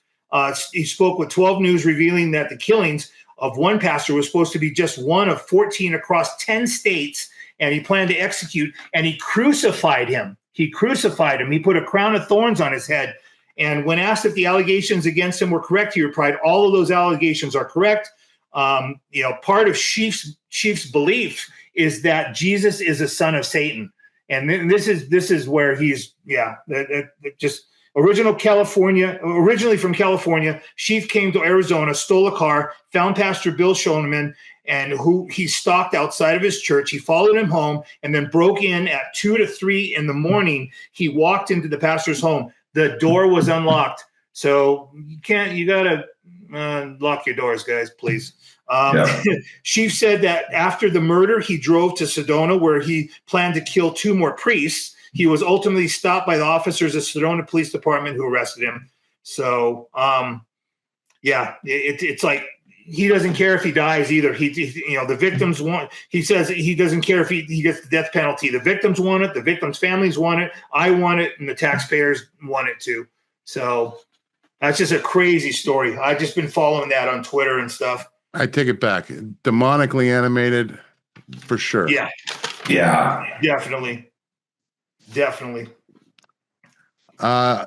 Speaker 3: He spoke with 12 News, revealing that the killings of one pastor was supposed to be just one of 14 across 10 states, and he planned to execute, and he crucified him. He put a crown of thorns on his head. And when asked if the allegations against him were correct, he replied, all of those allegations are correct. Part of Schiff's belief is that Jesus is a son of Satan. And this is where he's, just originally from California. Schiff came to Arizona, stole a car, found Pastor Bill Schoenemann, and who he stalked outside of his church. He followed him home and then broke in at 2 to 3 in the morning. He walked into the pastor's home. The door was unlocked. So you gotta lock your doors, guys, please. Schiff said that after the murder, he drove to Sedona, where he planned to kill 2 more priests. He was ultimately stopped by the officers of Sedona Police Department, who arrested him. So, it's like he doesn't care if he dies either. The victims want. He says he doesn't care if he gets the death penalty. The victims want it. The victims' families want it. I want it, and the taxpayers want it too. So that's just a crazy story. I've just been following that on Twitter and stuff.
Speaker 1: I take it back. Demonically animated, for sure.
Speaker 3: Yeah, definitely.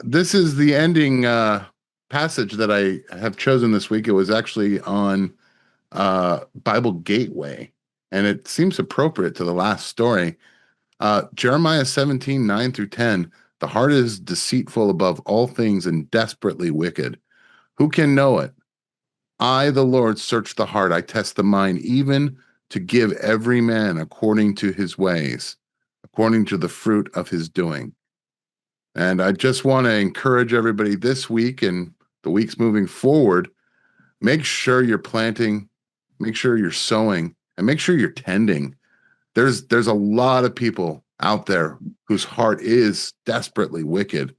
Speaker 1: This is the ending passage that I have chosen this week. It was actually on Bible Gateway, and it seems appropriate to the last story. Jeremiah 17, 9 through 10. The heart is deceitful above all things and desperately wicked. Who can know it? I, the Lord, search the heart. I test the mind, even to give every man according to his ways, according to the fruit of his doing. And I just want to encourage everybody this week and the weeks moving forward, make sure you're planting, make sure you're sowing, and make sure you're tending. There's a lot of people out there whose heart is desperately wicked.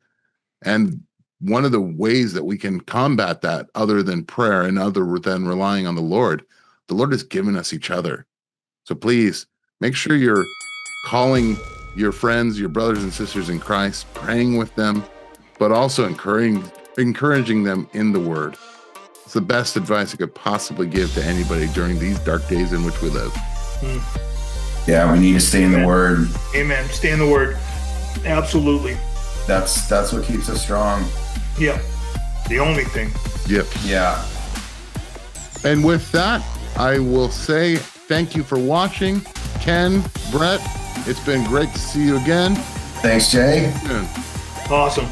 Speaker 1: And one of the ways that we can combat that, other than prayer and other than relying on the Lord has given us each other. So please make sure you're calling your friends, your brothers and sisters in Christ, praying with them, but also encouraging them in the word. It's the best advice I could possibly give to anybody during these dark days in which we live.
Speaker 2: Yeah, we need to stay in the word.
Speaker 3: Amen. Stay in the word. Absolutely.
Speaker 2: That's what keeps us strong.
Speaker 3: Yeah. The only thing.
Speaker 1: Yep.
Speaker 2: Yeah.
Speaker 1: And with that, I will say thank you for watching. Ken, Brett, it's been great to see you again.
Speaker 2: Thanks, Jay.
Speaker 3: Awesome.